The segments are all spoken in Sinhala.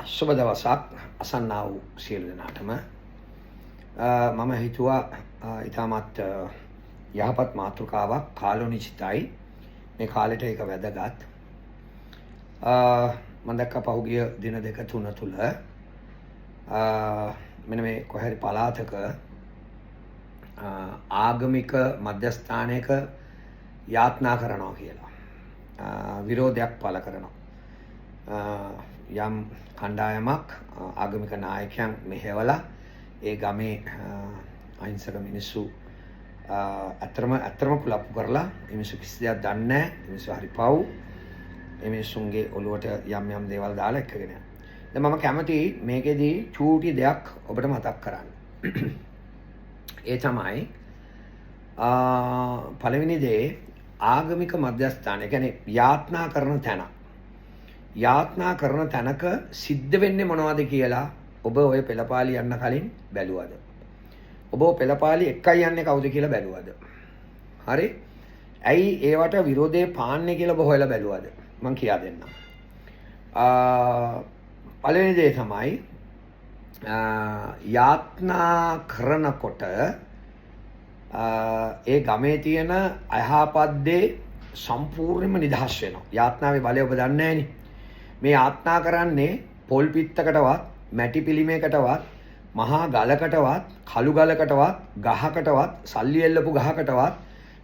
සුබ දවසක් අසන්නා වූ සියලු දෙනාටම මම හිතුවා ඉතාමත් යහපත් මාතෘකාවක් කාලෝනිශ්චිතයි මේ කාලෙට ඒක වැදගත් මම දැක්ක පහුගිය දින දෙක තුන තුල මෙන්න මේ කොහරි පළාතක ආගමික මධ්‍යස්ථානයක යාත්නා කරනවා කියලා විරෝධයක් පළ කරනවා යම් කණ්ඩායමක් ආගමික නායකයන් මෙහෙवला ඒ ගමේ අහිංසක මිනිස්සු අතරම කුලප්පු කරලා මිනිස්සු කිසි දෙයක් දන්නේ නැහැ මිනිස්සු හරි පව් මිනිස්සුන්ගේ ඔළුවට යම් දේවල් දාලා එක්කගෙන යනවා. දැන් මම කැමති මේකෙදී චූටි දෙයක් ඔබට මතක් කරන්න. ඒ තමයි පළවෙනි දේ ආගමික මධ්‍යස්ථානය කියන්නේ යාත්නා කරන තැන. යාත්නා කරන තැනක සිද්ධ වෙන්නේ මොනවද කියලා ඔබ ඔය පෙළපාලි යන්න කලින් බැලුවද? ඔබ පෙළපාලි එකයි යන්නේ කවුද කියලා බැලුවද? හරි? ඇයි ඒවට විරෝධයේ පාන්නේ කියලා ඔබ හොයලා බැලුවද? මම කියා දෙන්නම්. පළවෙනි දේ තමයි යාත්නා කරනකොට ඒ ගමේ තියෙන අයහපත් දේ සම්පූර්ණයෙන්ම නිදහස් වෙනවා. යාත්නාවේ බලය ඔබ දන්නේ නැහනේ. මේ යාත්නා කරන්නේ පොල් පිත්තකටවත් මැටි පිළිමයකටවත් මහා ගලකටවත් කළු ගලකටවත් ගහකටවත් සල්ලි එල්ලපු ගහකටවත්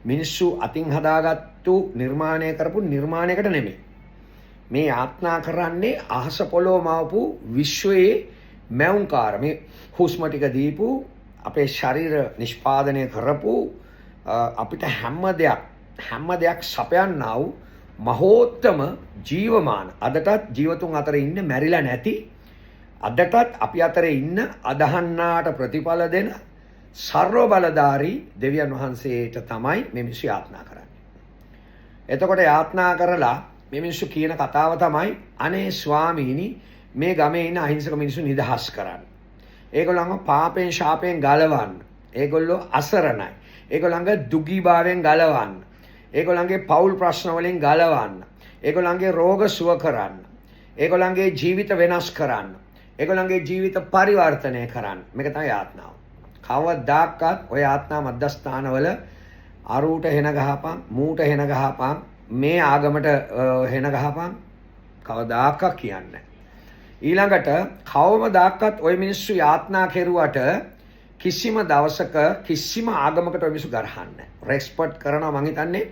මිනිස්සු අතින් හදාගත්තු නිර්මාණය කරපු නිර්මාණයකට නෙමෙයි. මේ යාත්නා කරන්නේ අහස පොළොව මවපු විශ්වයේ මැවුම්කාර මේ හුස්ම ටික දීපු අපේ ශරීර නිෂ්පාදනය කරපු අපිට හැම දෙයක් සපයන්නා වූ මහෝත්තම ජීවමාන අදටත් ජීවතුන් අතර ඉන්න මැරිලා නැති අදටත් අපි අතරේ ඉන්න අදහන්නාට ප්‍රතිඵල දෙන සර්ව බලධාරී දෙවියන් වහන්සේට තමයි මේ මිනිස්සු යාත්නා කරන්නේ. එතකොට යාත්නා කරලා මේ මිනිස්සු කියන කතාව තමයි අනේ ස්වාමීනි මේ ගමේ ඉන්න අහිංසක මිනිස්සු නිදහස් කරන්න. ඒගොල්ලන්ව පාපෙන් ශාපෙන් ගලවන්න. ඒගොල්ලෝ අසරණයි. ඒගොල්ලන්ගේ දුගීභාවයෙන් ගලවන්න. ඒගොල්ලන්ගේ පෞල් ප්‍රශ්න වලින් ගලවන්න. ඒගොල්ලන්ගේ රෝග සුව කරන්න. ඒගොල්ලන්ගේ ජීවිත වෙනස් කරන්න. ඒගොල්ලන්ගේ ජීවිත පරිවර්තනය කරන්න. මේක තමයි යාත්නාව. කවදාකවත් ඔය යාත්නා මධ්‍යස්ථානවල අරූට හෙන ගහපන්, මූට හෙන ගහපන්, මේ ආගමට හෙන ගහපන් කවදාකවත් කියන්නේ ඊළඟට කවමදාකවත් ওই මිනිස්සු යාත්නා කෙරුවට කිසිම දවසක කිසිම ආගමකට ඔය මිනිස්සු ගරහන්නේ රෙස්පෙක්ට් කරනවා. මං හිතන්නේ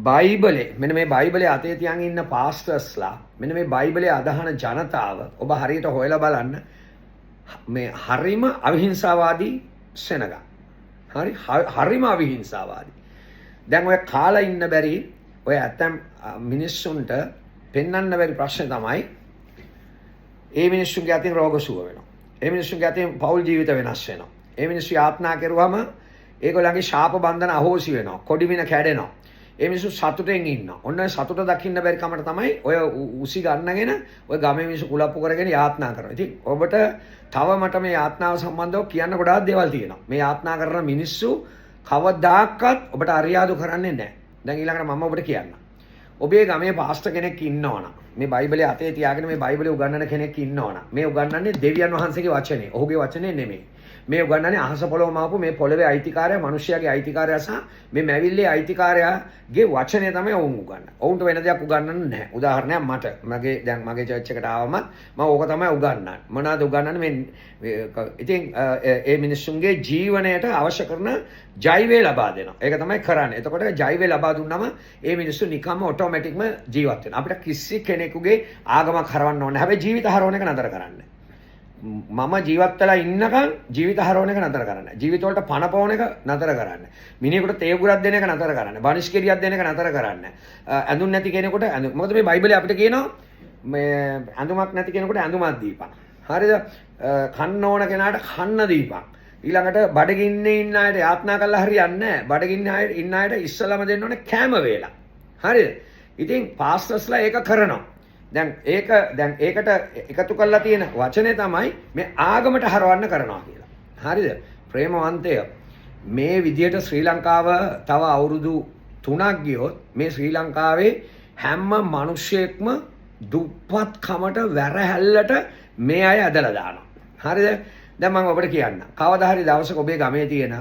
බයිබලේ මෙන්න මේ බයිබලේ අතේ තියන් ඉන්න පාස්ටර්ස්ලා මෙන්න මේ බයිබලේ අදහන ජනතාව ඔබ හරියට හොයලා බලන්න මේ හරිම අවිහිංසාවාදී සෙනග. හරිම අවිහිංසාවාදී. දැන් ඔය කාලා ඉන්න බැරි ඔය ඇතම් මිනිස්සුන්ට පෙන්වන්න බැරි ප්‍රශ්නේ තමයි ඒ මිනිස්සුන්ගේ අතින් රෝග සුව වෙනවා. ඒ මිනිස්සුන්ගේ අතින් පෞල් ජීවිත වෙනස් වෙනවා. ඒ මිනිස්සු යාත්නා කරුවම ඒගොල්ලන්ගේ ශාප බන්ධන අහෝසි වෙනවා. කොඩිමින කැඩෙනවා. ඒ මිනිස්සු සතුටෙන් ඉන්නවා. ඔන්න සතුට දකින්න බැරි කමට තමයි ඔය උසි ගන්නගෙන ඔය ගමේ මිනිස්සු කුලප්පු කරගෙන යාත්නා කරනවා. ඉතින් ඔබට තව මට මේ යාත්නාව සම්බන්ධව කියන්න ගොඩාක් දේවල් තියෙනවා. මේ යාත්නා කරන මිනිස්සු කවදාකවත් ඔබට අරියාදු කරන්නේ නැහැ. දැන් ඊළඟට මම ඔබට කියන්නම්. ඔබේ ගමේ පාස්ටර් කෙනෙක් ඉන්නවනම් මේ බයිබලයේ අතේ තියාගෙන මේ බයිබලය උගන්වන කෙනෙක් ඉන්නවනම් මේ උගන්වන්නේ දෙවියන් වහන්සේගේ වචනේ. ඔහුගේ වචනේ නෙමෙයි. මේ උගන්වන්නේ අහස පොළොව මාපු මේ පොළවේ අයිතිකාරයා, මිනිස්යාගේ අයිතිකාරයා සහ මේ මැවිල්ලේ අයිතිකාරයාගේ වචනේ තමයි ඔවුන් උගන්වන්නේ. ඔවුන්ට වෙන දෙයක් උගන්වන්නේ නැහැ. උදාහරණයක් මට මගේ චර්ච් එකට ආවම මම ඕක තමයි උගන්වන්නේ. මොනවාද උගන්වන්නේ මේ ඉතින් ඒ මිනිස්සුන්ගේ ජීවනයට අවශ්‍ය කරන ජෛවය ලබා දෙනවා. ඒක තමයි කරන්නේ. එතකොට ජෛවය ලබා දුන්නම ඒ මිනිස්සු නිකම්ම ඔටෝමැටික්ම ජීවත් වෙනවා. අපිට කිසි කෙනෙකුගේ ආගමක් හරවන්න ඕනේ. හැබැයි ජීවිත හරවන එක නතර කරන්න. මම ජීවත් වෙලා ඉන්නකම් ජීවිත හරවන එක නතර කරන්න. ජීවිත වලට පණ පවන එක නතර කරන්න. මිනිහෙකුට තේ උගුරක් දෙන එක නතර කරන්න. බනිස්කෙරියක් දෙන එක නතර කරන්න. ඇඳුම් නැති කෙනෙකුට මොකද මේ බයිබලයේ අපිට කියනවා මේ ඇඳුමක් නැති කෙනෙකුට ඇඳුමක් දීපන්. හරිද? කන්න ඕන කෙනාට කන්න දීපන්. ඊළඟට බඩගින්නේ ඉන්න අයට යාත්නා කළා හරියන්නේ නැහැ. බඩගින්නේ ඉන්න අයට ඉස්සලම දෙන්න ඕනේ කෑම වේලා. හරිද? ඉතින් පාස්ටර්ස්ලා ඒක කරනවා. දැන් ඒකට එකතු කරලා තියෙන වචනේ තමයි මේ ආගමට හරවන්න කරනවා කියලා. හරිද? ප්‍රේමවන්තය මේ විදියට ශ්‍රී ලංකාව තව අවුරුදු 3ක් ගියොත් මේ ශ්‍රී ලංකාවේ හැම මිනිහෙක්ම දුප්පත් කමට වැරහැල්ලට මේ අය ඇදලා දානවා. හරිද? දැන් මම ඔබට කියන්න. කවදා හරි දවසක ඔබේ ගමේ තියෙන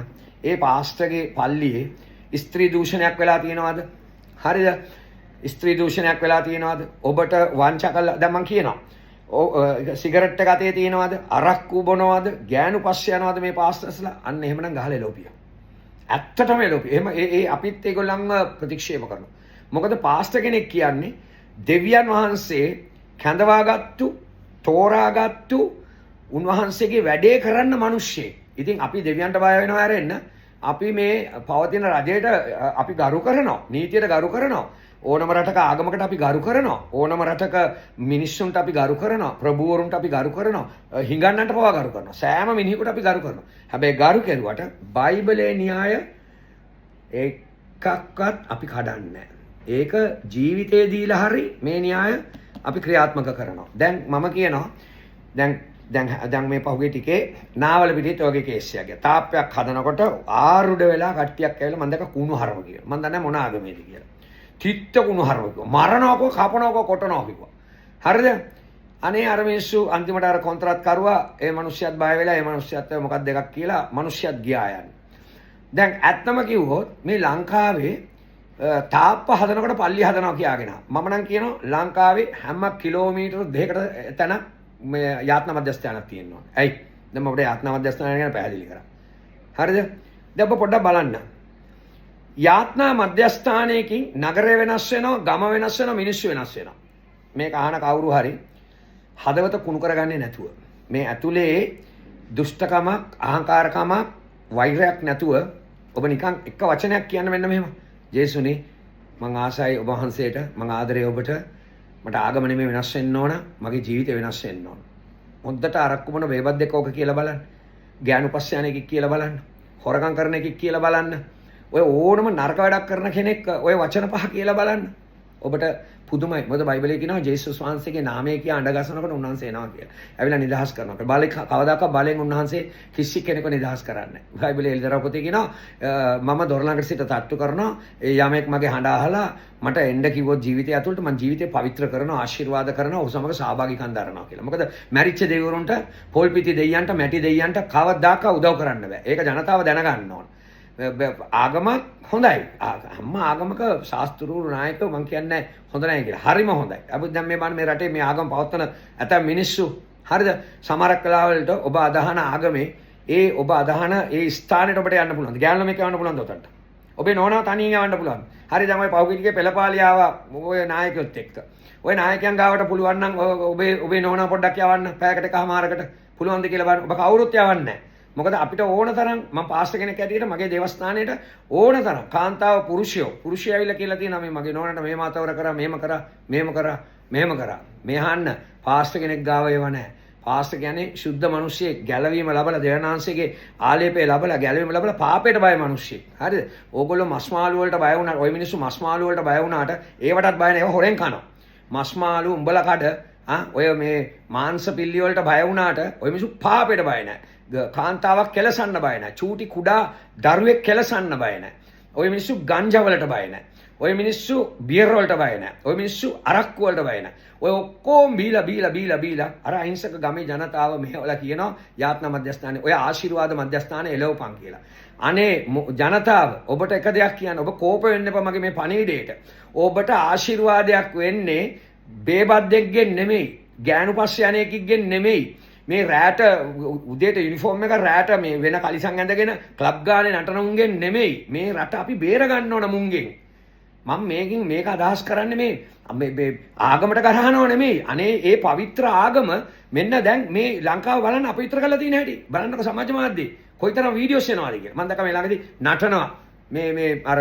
ඒ පාස්ටර්ගේ පල්ලියේ ස්ත්‍රී දූෂණයක් වෙලා තියෙනවද? හරිද? ස්ත්‍රී දූෂණයක් වෙලා තියෙනවද? ඔබට වංචා කළා. දැන් මම කියනවා. සිගරට් එක අතේ තියෙනවද? අරක්කු බොනවද? ගෑනු පස්සේ යනවද මේ පාස්ටර්ස්ලා? අන්න එහෙමනම් ගහලා එළෝපිය. ඇත්තටම එළෝපිය. එහෙම ඒ අපිත් ඒගොල්ලන්ව ප්‍රතික්ෂේප කරනවා. මොකද පාස්ටර් කෙනෙක් කියන්නේ දෙවියන් වහන්සේ කැඳවාගත්තු, තෝරාගත්තු උන්වහන්සේගේ වැඩේ කරන්න මිනිස්සෙක්. ඉතින් අපි දෙවියන්ට බය වෙනවා ඇරෙන්න. අපි මේ පවතින රජයට අපි ගරු කරනවා, නීතියට ගරු කරනවා. ඕනම රටක ආගමකට අපි ගරු කරනවා. ඕනම රටක මිනිස්සුන්ට අපි ගරු කරනවා. ප්‍රභූවරුන්ට අපි ගරු කරනවා. හිඟන්නන්ට පවා ගරු කරනවා. සෑම මිනිහෙකුට අපි ගරු කරනවා. හැබැයි ගරු කෙරුවට බයිබලයේ න්‍යාය එකක්වත් අපි කඩන්නේ නැහැ. ඒක ජීවිතේ දීලා හරි මේ න්‍යාය අපි ක්‍රියාත්මක කරනවා. දැන් මම කියනවා දැන් මේ පහුගිය ටිකේ නාවල පිටිත් ඔයගේ කේස් එකක් ගියා. තාප්පයක් හදනකොට ආරුඩ වෙලා කට්ටියක් ඇවිල්ලා මම දැක්ක කුණු හරව කියලා. මම දන්නේ මොන ආගමේද කියලා. තිත්ත කුණු හරව කිව්වා. මරනවකෝ කපනවකෝ කොටනවකෝ කිව්වා. හරිද? අනේ අර මිනිස්සු අන්තිමට අර කොන්ත්‍රාත් කරුවා ඒ මිනිස්සුත් බය වෙලා ඒ මිනිස්සුත් මොකක්ද එකක් කියලා මිනිස්සුත් ගියා යන්නේ. දැන් ඇත්තම කිව්වොත් මේ ලංකාවේ තාප්ප හදනකොට පල්ලි හදනවා කියාගෙන. මම නම් කියනවා ලංකාවේ හැම කිලෝමීටර් දෙකකට තැන මේ යාත්නා මධ්‍යස්ථානක් තියෙනවා. ඇයි? දැන් මම අපේ යාත්නා මධ්‍යස්ථානය ගැන පැහැදිලි කරා. හරිද? දැන් ඔබ පොඩ්ඩක් බලන්න. යාත්නා මධ්‍යස්ථානයකින් නගරය වෙනස් වෙනවා, ගම වෙනස් වෙනවා, මිනිස්සු වෙනස් වෙනවා. මේක අහන කවුරු හරි හදවත කුණු කරගන්නේ නැතුව මේ ඇතුලේ දුෂ්ටකමක්, අහංකාරකමක්, වෛරයක් නැතුව ඔබ නිකන් එක වචනයක් කියන්න මෙන්න මෙහෙම. ජේසුනි මං ආසයි ඔබ වහන්සේට, මං ආදරේ ඔබට, මට ආගම නෙමෙයි වෙනස් වෙන්න ඕන, මගේ ජීවිතය වෙනස් වෙන්න ඕන. හොද්දට අරක්කු බොන වේබත් දෙක ඕක කියලා බලන්න. ඥාන උපස්යාන එකක් කියලා බලන්න. හොරකම් කරන එකක් කියලා බලන්න. ඔය ඕනම නරක වැඩක් කරන කෙනෙක් ඔය වචන පහ කියලා බලන්න. ඔබට පුදුමයි. මොකද බයිබලයේ කියනවා ජේසුස් වහන්සේගේ නාමය කියා අඬ ගසනකොට උන්වහන්සේ එනවා කියලා. ඇවිල්ලා නිදහස් කරනවා. බලේ කවදාකවත් බලෙන් උන්වහන්සේ කිසි කෙනෙකු නිදහස් කරන්නේ නැහැ. බයිබලයේ එළිදරව් පොතේ කියනවා මම දොර ළඟට සිට තට්ටු කරනවා. යමෙක් මගේ හඬ අහලා මට එන්න කිව්වොත් ජීවිතය ඇතුළට මම ජීවිතේ පවිත්‍ර කරනවා, ආශිර්වාද කරනවා, ඔහු සමග සහභාගීකම් දරනවා කියලා. මොකද මැරිච්ච දෙවිවරුන්ට, පොල් පිටි දෙයියන්ට, මැටි දෙයියන්ට කවදාකවත් උදව් කරන්න බෑ. ඒක ජනතාව දැනගන්න ඕන. ආගමක් හොඳයි. හැම ආගමක ශාස්ත්‍රූරු නායකයෝ මං කියන්නේ හොඳ නැහැ කියලා. හරිම හොඳයි. අපි දැන් මේ බලන්න මේ රටේ මේ ආගම පවත්වන ඇතැම් මිනිස්සු හරිද? සමහරක් වෙලාවලට ඔබ අදහන ආගමේ ඔබ අදහන ස්ථානෙට ඔබට යන්න පුළුවන්. ගෑනුලා මේක යවන්න පුළුවන්ද උතන්ට? ඔබේ නෝනාව තනියෙන් යවන්න පුළුවන්. හරි දැන් ඔය පෞද්ගලිකයේ පෙළපාලිය ආවා ඔය නායකයොත් එක්ක. ඔය නායකයන් ගාවට පුළුවන් නම් ඔබේ නෝනාව පොඩ්ඩක් යවන්න පැයකට එකමාරකට පුළුවන්ද කියලා බලන්න. ඔබ කවුරුත් යවන්නේ නැහැ. මොකද අපිට ඕන තරම් මම පාස්ටර් කෙනෙක් ඇටියට මගේ දේවස්ථානයේට ඕන තරම් කාන්තාව පුරුෂයෝ ඇවිල්ලා කියලා තියෙනවා මේ මගේ නෝනට මේ මාතවර කරා මෙහෙම කරා මේ අහන්න පාස්ටර් කෙනෙක් ගාව ඒව නැහැ. පාස්ටර් කියන්නේ සුද්ධ මිනිස්සෙක්, ගැලවීම ලැබලා දෙවනාංශයේ ආලේපේ ලැබලා ගැලවීම ලැබලා පාපයට බය මිනිස්සෙක්. හරිද? ඕගොල්ලෝ මස් මාළු වලට බය වුණා. ওই මිනිස්සු මස් මාළු වලට බය වුණාට ඒවටත් බය නැහැ. ඒව හොරෙන් කනවා. මස් මාළු උඹලා කඩ ඔය මේ මාංශ පිල්ලි වලට බය වුණාට ওই මිනිස්සු පාපයට බය නැහැ. කාන්තාවක් කෙලසන්න බය නැහැ. චූටි කුඩා දරුවෙක් කෙලසන්න බය නැහැ. ওই මිනිස්සු ගංජා වලට බය නැහැ. ওই මිනිස්සු බියර් වලට බය නැහැ. ওই මිනිස්සු අරක්කු වලට බය නැහැ. ඔය ඔක්කොම බීලා අර අහිංසක ගමේ ජනතාව මෙහෙවලා කියනවා යාත්නා මධ්‍යස්ථානේ ඔය ආශිර්වාද මධ්‍යස්ථානේ එළවපන් කියලා. අනේ ජනතාව ඔබට එක දෙයක් කියන්න. ඔබ කෝප වෙන්න එපා මගේ මේ පණිවිඩයට. ඔබට ආශිර්වාදයක් වෙන්නේ බේබද්දෙක්ගෙන් නෙමෙයි, ගෑනු පස්සේ යන්නේකින්ගෙන් නෙමෙයි. මේ රෑට උදේට යුනිෆෝම් එක රෑට මේ වෙන කලිසම් ඇඳගෙන ක්ලබ් ගානේ නටන උන්ගෙන් නෙමෙයි. මේ රට අපි බේර ගන්න ඕන මුන්ගෙන්. මම මේක අදහස් කරන්නේ මේ ආගමට ගරහනව නෙමෙයි. අනේ ඒ පවිත්‍ර ආගම මෙන්න දැන් මේ ලංකාව බලන්න අපවිත්‍ර කරලා තියෙන හැටි. බලන්නකො සමාජ මාධ්‍යේ කොයිතරම් වීඩියෝස් එනවාද කියලා. මම දැක්ක මේ ළඟදී නටනවා. මේ අර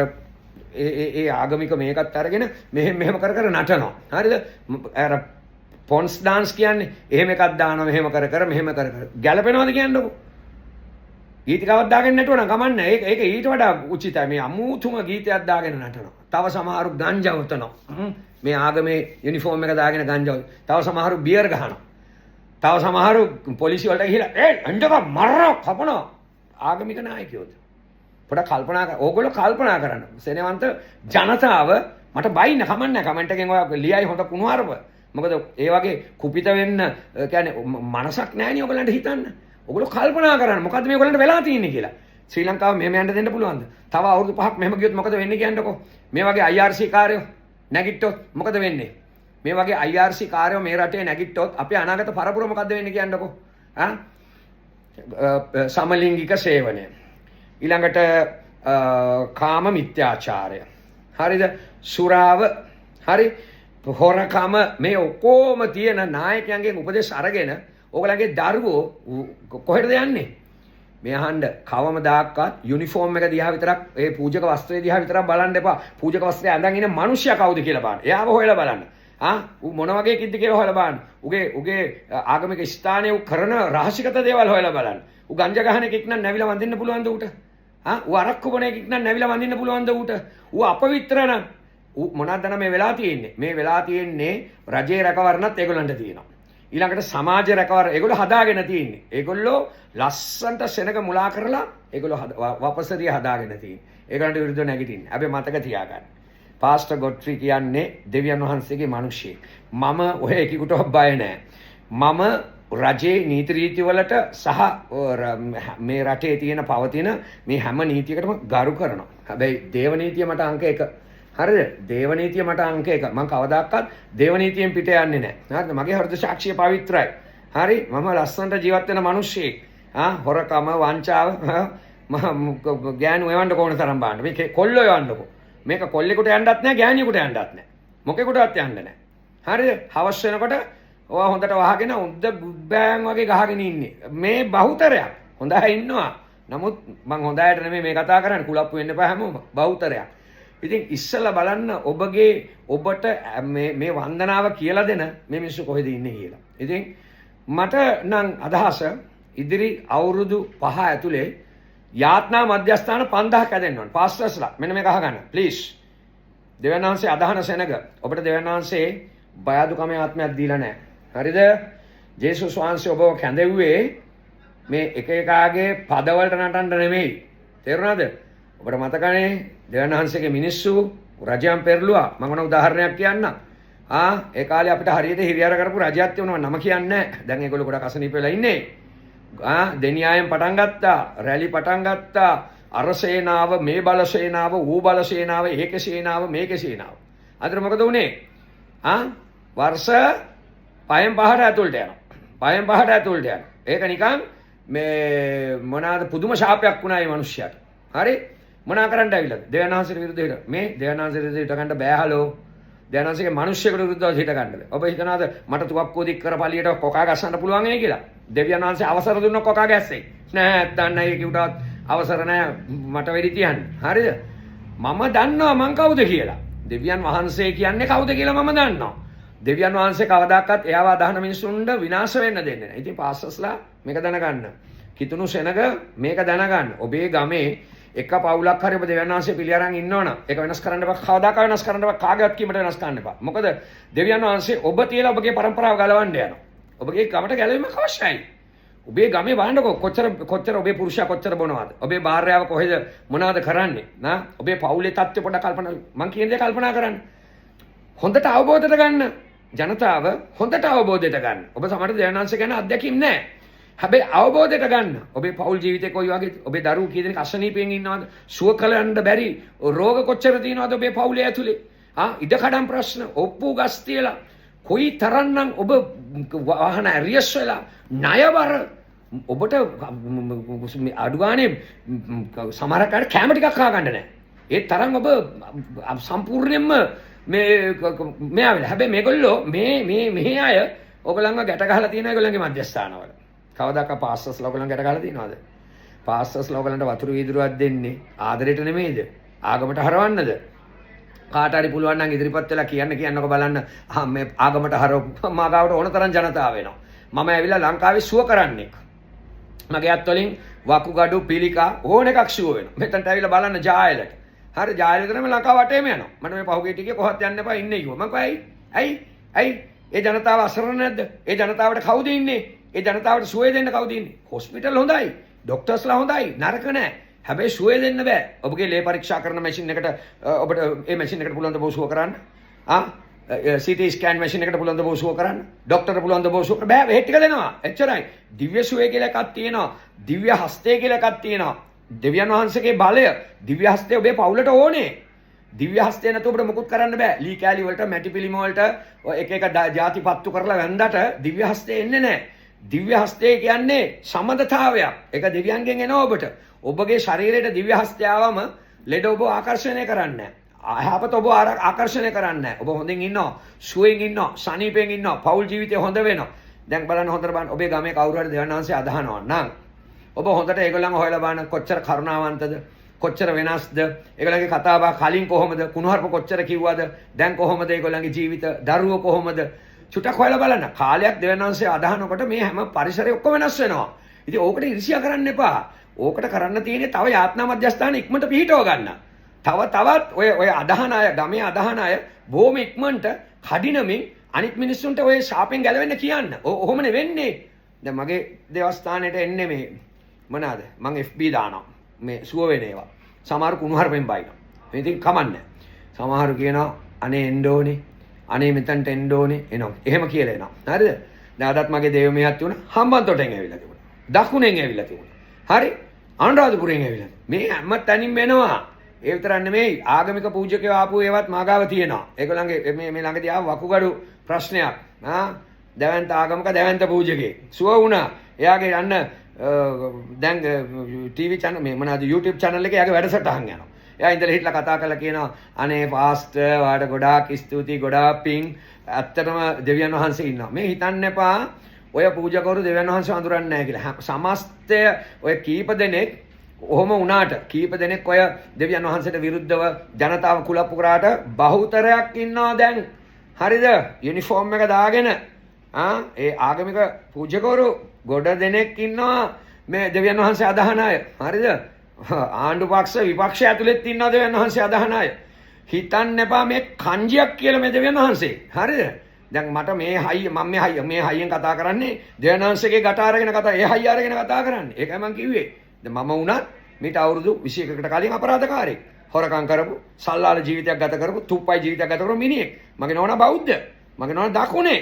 ඒ ආගමික මේකත් අරගෙන මෙහෙම කර නටනවා. හරිද? අර පොන්ස් ඩාන්ස් කියන්නේ එහෙම එකක් දානවා මෙහෙම කර මෙහෙම කර ගැලපෙනවද කියන්නකො. ගීතිකාවක් දාගෙන නටුවනම් කමන්නේ. ඒක ඊට වඩා උචිතයි. මේ අමුතුම ගීතයක් දාගෙන නටනවා. තව සමහරු ගංජා උතනවා. මේ ආගමේ යුනිෆෝම් එක දාගෙන ගංජා. තව සමහරු බියර් ගහනවා. තව සමහරු පොලිසිය වලට ගිහිලා අඬක මරනවා කපනවා. ආගමික නායකයෝද? පොඩක් කල්පනා කර. ඕගොල්ලෝ කල්පනා කරන්න. සෙනෙවන්ත ජනතාව මට බයින්න කමන්නේ කමෙන්ට් එකෙන් ඔය ලියයි හොඳ කුණුහරුප. මොකද ඒ වගේ කුපිත වෙන්න කියන්නේ මනසක් නැහැ නේ ඔයගලන්ට හිතන්න. ඔයගොල්ලෝ කල්පනා කරන්න මොකද්ද මේගොල්ලන්ට වෙලා තියෙන්නේ කියලා. ශ්‍රී ලංකාව මෙහෙම යන්න දෙන්න පුළුවන්ද? තව අවුරුදු 5ක් මෙහෙම ගියොත් මොකද වෙන්නේ කියන්නකෝ. මේ වගේ IRC කාර්යෝ නැගිට්ටොත් මොකද වෙන්නේ? මේ වගේ IRC කාර්යෝ මේ රටේ නැගිට්ටොත් අපේ අනාගත පරපුර මොකද්ද වෙන්නේ කියන්නකෝ. සමලිංගික සේවනය. ඊළඟට කාම මිත්‍යාචාරය. හරිද? සුරාව. හරි? හොරකම මේ ඔක්කොම තියෙන නායකයන්ගෙන් උපදෙස් අරගෙන ඕගලගේ දරුවෝ කොහෙටද යන්නේ? මේ අහන්න කවමදාක්වත් යුනිෆෝම් එක දිහා විතරක් ඒ පූජක වස්ත්‍රය දිහා විතරක් බලන්න එපා. පූජක වස්ත්‍රය අඳන් ඉන්න මිනිස්සයා කවුද කියලා බලන්න. එයාව හොයලා බලන්න. ඌ මොන වගේ කිද්ද කියලා හොයලා බලන්න. උගේ ආගමික ස්ථානයේ ඌ කරන රහසිගත දේවල් හොයලා බලන්න. ඌ ගංජා ගහන එකෙක් නම් නැවිලා වඳින්න පුළුවන්ද ඌට? ඌ අරක්කු බොන එකෙක් නම් නැවිලා වඳින්න පුළුවන්ද ඌට? ඌ අපවිත්‍ර නම් ඌ මොනවද මේ වෙලා තියෙන්නේ? මේ වෙලා තියෙන්නේ රජයේ රැකවරණත් ඒගොල්ලන්ට තියෙනවා. ඊළඟට සමාජ රැකවර ඒගොල්ලෝ හදාගෙන තියෙන්නේ. ඒගොල්ලෝ ලස්සන්ට සෙනග මුලා කරලා ඒගොල්ලෝ වපසරිය හදාගෙන තියෙන්නේ. ඒගොල්ලන්ට විරුද්ධව නැගිටින්නේ. හැබැයි මතක තියාගන්න. පාස්ටර් ගොඩ්ෆ්‍රී කියන්නේ දෙවියන් වහන්සේගේ මිනිහෙක්. මම ඔය එකෙකුට බය නැහැ. මම රජයේ නීති රීති වලට සහ මේ රටේ තියෙන පවතින මේ හැම නීතියකටම ගරු කරනවා. හැබැයි දේව නීතිය මට අංක 1. හරිද? දේව නීතිය මට අංක 1. මම කවදාකවත් දේව නීතියෙන් පිට යන්නේ නැහැ. හරිද? මගේ හෘද සාක්ෂිය පවිත්‍රායි. හරි? මම ලස්සනට ජීවත් වෙන මිනිහෙක්. හොරකම, වංචාව, ගෑනු එවන්න කොන තරම් බලන්න. මේ කොල්ලෝ එවන්නකෝ. මේක කොල්ලෙකුට යන්නත් නැහැ, ගෑණියෙකුට යන්නත් නැහැ. මොකෙකුටවත් යන්න නැහැ. හරිද? හවස් වෙනකොට ඔයා හොඳට වහගෙන උද්ද බුබ්බෑන් වගේ ගහගෙන ඉන්නේ. මේ බහුතරයක්. හොඳයි ඉන්නවා. නමුත් මං හොඳයට නෙමෙයි මේ කතා කරන්නේ. කුලප්පු වෙන්න එපා හැමෝම. බහුතරයක්. ඉතින් ඉස්සලා බලන්න ඔබට මේ වන්දනාව කියලා දෙන මේ මිනිස්සු කොහෙද ඉන්නේ කියලා. ඉතින් මට නම් අදහස ඉදිරි අවුරුදු 5 ඇතුලේ යාත්නා මධ්‍යස්ථාන 5000ක් හැදෙන්න ඕන. පාස්ටර්ස්ලා මෙන්න මේක අහගන්න ප්ලීස්. දෙවියන් වහන්සේ අදහන සෙනග ඔබට දෙවියන් වහන්සේ බය අඩුකමේ ආත්මයක් දීලා නැහැ. හරිද? ජේසුස් වහන්සේ ඔබව කැඳෙව්වේ මේ එක එකාගේ පදවලට නටන්න නෙමෙයි. තේරුණාද? ඔබට මතකනේ දෙවියන් වහන්සේගේ මිනිස්සු රජයන් පෙරළුවා. මම මොන උදාහරණයක් කියන්නම්. ඒ කාලේ අපිට හරියට හිරියාර කරපු රජයක් තිබුණා. නම කියන්නේ නැහැ. දැන් ඒගොල්ලෝ ගොඩක් අසනීප වෙලා ඉන්නේ. දෙනියායෙන් පටන් ගත්තා. රැලි පටන් ගත්තා. අර සේනාව, මේ බල සේනාව, ඌ බල සේනාව, ඒකේ සේනාව, මේකේ සේනාව. අතන මොකද උනේ? වර්ෂ 5න් 5ට ඇතුළට යනවා. 5න් 5ට ඇතුළට යනවා. ඒක නිකන් මේ මොනවාද පුදුම ශාපයක් වුණා මේ මිනිස්සයාට. හරි? මොනා කරන්න ඇවිල්ලාද? දෙවනාංශයට විරුද්ධව මේ දෙවනාංශයට විරුද්ධව හිට ගන්න බෑ හලෝ. දෙවනාංශගේ මිනිස්සුෙකුට විරුද්ධව හිට ගන්න බෑ. ඔබ හිතනවාද මට තුවක්කුව දික් කර පළියට කොකා ගස්සන්න පුළුවන් ඒ කියලා? දෙවියන්වහන්සේ අවසර දුන්නොත් කොකා ගැස්සේ. නෑ නැත්තන් අය කිව්වටත් අවසර නෑ මට වෙඩි තියන්න. හරිද? මම දන්නවා මං කවුද කියලා. දෙවියන් වහන්සේ කියන්නේ කවුද කියලා මම දන්නවා. දෙවියන් වහන්සේ කවදාකවත් එයාව අදහන මිනිසුන්ට විනාශ වෙන්න දෙන්නේ නැහැ. ඉතින් පාස්ටර්ස්ලා මේක දැනගන්න. කිතුණු සෙනග මේක දැනගන්න. ඔබේ ගමේ එක පවුලක් හරි ඔබ දෙවියන් වහන්සේ පිළි අරන් ඉන්නවනම් ඒක වෙනස් කරන්න එපා. කවදාකවත් වෙනස් කරන්න එපා. කාගේවත් කීමට වෙනස් කරන්න එපා. මොකද දෙවියන් වහන්සේ ඔබ තියලා ඔබගේ પરම්පරාව ගලවන්න යනවා. ඔබගේ ගමට ගැලවීමක් අවශ්‍යයි. ඔබේ ගමේ බලන්නකෝ කොච්චර ඔබේ පුරුෂයා කොච්චර බොනවද? ඔබේ භාර්යාව කොහෙද මොනවද කරන්නේ? ඔබේ පවුලේ තත්ත්වය පොඩ්ඩක් කල්පනා මං කියන දේ කල්පනා කරන්න. හොඳට අවබෝධයට ගන්න. ජනතාව හොඳට අවබෝධයට ගන්න. ඔබ සමහර දෙවියන් වහන්සේ ගැන අත්දැකීම් නැහැ. හැබැයි අවබෝධයට ගන්න. ඔබේ පෞල් ජීවිතේ කොයි වගේ ඔබේ දරුවෝ කී දෙනෙක් අසනීපයෙන් ඉන්නවද? සුව කරන්න බැරි රෝග කොච්චර තියෙනවද ඔබේ පවුලේ ඇතුලේ? ඉඩකඩම් ප්‍රශ්න, ඔප්පු ගස් තියලා කොයි තරම්නම් ඔබ වාහන ඇරියස් වෙලා ණයවර ඔබට අඩු ගානේ සමහර කාට කැම ටිකක් කා ගන්න නැහැ. ඒ තරම් ඔබ සම්පූර්ණයෙන්ම මේ ආවිලා. හැබැයි මේගොල්ලෝ මේ අය ඔයගොල්ලන්ව ගැට ගහලා තියෙන ඒගොල්ලන්ගේ මධ්‍යස්ථානවල. කවදාක පාස්ටර්ස්ලා ඔයගොල්ලන් ගැට ගහලා තියෙනවද? පාස්ටර්ස්ලා ඔයගොල්ලන්ට වතුරු වීදුරුවක් දෙන්නේ ආදරයට නෙමෙයිද? ආගමට හරවන්නද? කාට හරි පුළුවන් නම් ඉදිරිපත් වෙලා කියන්නකෝ බලන්න. මේ ආගමට හරව මාගාවට ඕන තරම් ජනතාව වෙනවා. මම ඇවිල්ලා ලංකාවේ සුව කරන්නේ. මගේ අත් වලින් වකුගඩු පිළිකා ඕන එකක් සුව වෙනවා. මෙතනට ඇවිල්ලා බලන්න ජායලට. හරි ජායලට නම් ලංකාව වටේම යනවා. මට මේ පහුගිය ටිකේ කොහොත් යන්න එපා ඉන්නේ කිව්වා. මම කිව්වා ඇයි ඒ ජනතාව අසරණ නැද්ද? ඒ ජනතාවට කවුද ඉන්නේ? ඒ ජනතාවට සුවය දෙන්න කවුද ඉන්නේ? හොස්පිටල් හොඳයි. ડોක්ටර්ස්ලා හොඳයි. නරක නෑ. හැබැයි සුවය දෙන්න බෑ. ඔබගේ ලේ පරීක්ෂා කරන මැෂින් එකට ඔබට ඒ මැෂින් එකට පුළුවන් ද බොසුව කරන්න? CT ස්කෑන් මැෂින් එකට පුළුවන් ද බෝසුව කරන්න? ડોක්ටර් පුළුවන් ද බෝසුව කරන්න? බෑ බෙහෙත් ටික දෙනවා. එච්චරයි. දිව්‍ය සුවය කියලා එකක් තියෙනවා. දිව්‍ය හස්තය කියලා එකක් තියෙනවා. දෙවියන් වහන්සේගේ බලය දිව්‍ය හස්තය ඔබේ පවුලට ඕනේ. දිව්‍ය හස්තය නැතුව ඔබට මොකුත් කරන්න බෑ. ලී කෑලි වලට මැටි පිළිම වලට එක එක ಜಾති පත්තු කරලා වැන්දට දිව්‍ය හස්තය එන්නේ නැහැ. දිව්‍ය හස්තය කියන්නේ සමදතාවයක්. ඒක දෙවියන්ගෙන් එනවා ඔබට. ඔබගේ ශරීරයට දිව්‍ය හස්තය ආවම ලෙඩ ඔබ ආකර්ෂණය කරන්නේ නැහැ. යහපත ඔබ ආකර්ෂණය කරන්නේ නැහැ. ඔබ හොඳින් ඉන්නවා, සුවයෙන් ඉන්නවා, සනීපයෙන් ඉන්නවා, පෞල් ජීවිතය හොඳ වෙනවා. දැන් බලන්න හොඳට බලන්න ඔබේ ගමේ කවුරු හරි දෙවියන් වහන්සේ අදහනවා නම් ඔබ හොඳට ඒගොල්ලන් හොයලා බලන්න කොච්චර කරුණාවන්තද, කොච්චර වෙනස්ද, ඒගොල්ලන්ගේ කතාබහ කලින් කොහොමද, කුණුහරුප කොච්චර කිව්වද, දැන් කොහොමද ඒගොල්ලන්ගේ ජීවිත, දරුවෝ කොහොමද, චුට්ටක් හොයලා බලන්න. කාලයක් දෙවියන් වහන්සේ අදහනකොට මේ හැම පරිසරය ඔක්කොම වෙනස් වෙනවා. ඉතින් ඕකට ඉරිසියා කරන්න එපා. ඕකට කරන්න තියෙන්නේ තව යාත්නා මධ්‍යස්ථාන ඉක්මනට පිහිටව ගන්න. තවත් ඔය අදහන අය, ගමේ අදහන අය බොහොම ඉක්මනට කඩිනමින් අනිත් මිනිස්සුන්ට ඔය ශාපෙන් ගැලවෙන්න කියන්න. ඔහොමනේ වෙන්නේ. දැන් මගේ දේවස්ථානෙට එන්නේ මේ මොනවාද? මං FB දානවා. මේ සුව වෙන ඒවා. සමහර කුණුහරුපෙන් බයිනවා. ඉතින් කමන්නේ. සමහරු කියනවා අනේ එන්න ඕනේ. අනේ මෙතනට එන්න ඕනේ. එනවා. එහෙම කියලා එනවා. හරිද? දැන් අදත් මගේ දේව මෙහෙත් තිබුණා. හම්බන්තොටෙන් ඇවිල්ලා තිබුණා. දකුණෙන් ඇවිල්ලා තිබුණා. හරි? අනුරාධපුරයෙන් ඇවිල්ලා. මේ හැම තැනින්ම එනවා. ඒ විතරක් නෙමෙයි ආගමික පූජකයෝ ආපු ඒවත් මාගාව තියෙනවා. ඒගොල්ලන්ගේ මේ ළඟදී ආව වකුගඩු ප්‍රශ්නයක්. දැවැන්ත ආගමක දැවැන්ත පූජකෙක්. සුව වුණා. එයාගේ යන්න දැන් TV channel මේ මොනවාද YouTube channel එකේ එයාගේ වැඩසටහන් යනවා. එයා ඉඳලා හිටලා කතා කරලා කියනවා අනේ පාස්ටර් වාට ගොඩාක් ස්තුතියි ගොඩාක් පිං. ඇත්තටම දෙවියන් වහන්සේ ඉන්නවා. මේ හිතන්න එපා ඔය පූජකවරු දෙවියන් වහන්සේ අඳුරන්නේ නැහැ කියලා. සමස්තය ඔය කීප දෙනෙක් ඔහොම වුණාට කීප දෙනෙක් ඔය දෙවියන් වහන්සේට විරුද්ධව ජනතාව කුලප්පු කරාට බහුතරයක් ඉන්නවා දැන්. හරිද? යුනිෆෝම් එක දාගෙන ඒ ආගමික පූජකවරු ගොඩ දෙනෙක් ඉන්නවා මේ දෙවියන් වහන්සේ අදහන අය. හරිද? ආණ්ඩු පක්ෂ විපක්ෂ ඇතුළෙත් ඉන්නවා දෙවියන් වහන්සේ අදහන අය. හිතන්න එපා මේ කංජියක් කියලා මේ දෙවියන් වහන්සේ. හරිද? දැන් මට මේ හයිය මම මේ හයියෙන් කතා කරන්නේ දෙවියන් වහන්සේගේ ගැට අරගෙන කතා. ඒ හයිය අරගෙන කතා කරන්නේ. ඒකයි මම කිව්වේ. දැන් මම වුණත් මීට අවුරුදු 21කට කලින් අපරාධකාරයෙක්. හොරකම් කරපු, සල්ලාල ජීවිතයක් ගත කරපු, තුප්පයි ජීවිතයක් ගත කරපු මිනිහෙක්. මගේ නෝනා බෞද්ධ. මගේ නෝනා දකුණේ.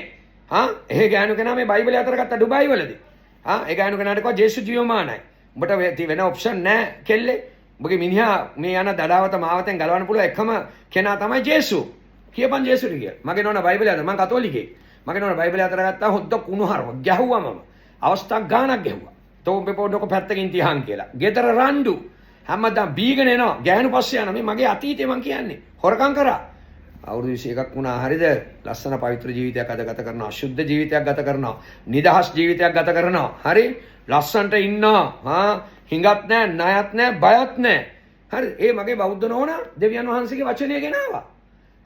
එහෙ ගෑනු කෙනා මේ බයිබලය අතර ගත්ත ඩුබායි වලදී. ඒ ගෑනු කෙනාට කිව්වා ජේසු ජීවමානයි. උඹට වෙන ඔප්ෂන් නැහැ කෙල්ලේ. උඹගේ මිනිහා මේ යන දඩාවත මාවතෙන් ගලවන්න පුළුවන් එකම කෙනා තමයි ජේසු. කියපන් ජේසුට කියලා. මගේ නෝනා බයිබලය අතර මම කතෝලිකයෙක්. මගේ නෝනා බයිබලය අතර ගත්තා හොද්ද කුණුහරුව. ගැහුවා මම. අවස්ථා ගානක් ගැහුවා. තෝඹේ පොඩක පැත්තකින් තියහන් කියලා. ගෙදර රණ්ඩු. හැමදාම බීගෙන එනවා. ගෑනු පස්සේ යනවා. මේ මගේ අතීතේ මං කියන්නේ. හොරකම් කරා. අවුරුදු 21ක් වුණා. හරිද? ලස්සන පවිත්‍ර ජීවිතයක් ගත කරනවා. ශුද්ධ ජීවිතයක් ගත කරනවා. නිදහස් ජීවිතයක් ගත කරනවා. හරි? ලස්සනට ඉන්නවා. හිඟත් නැහැ, ණයත් නැහැ, බයත් නැහැ. හරි? ඒ මගේ බෞද්ධ නෝනා දෙවියන් වහන්සේගේ වචනය ගෙනාවා.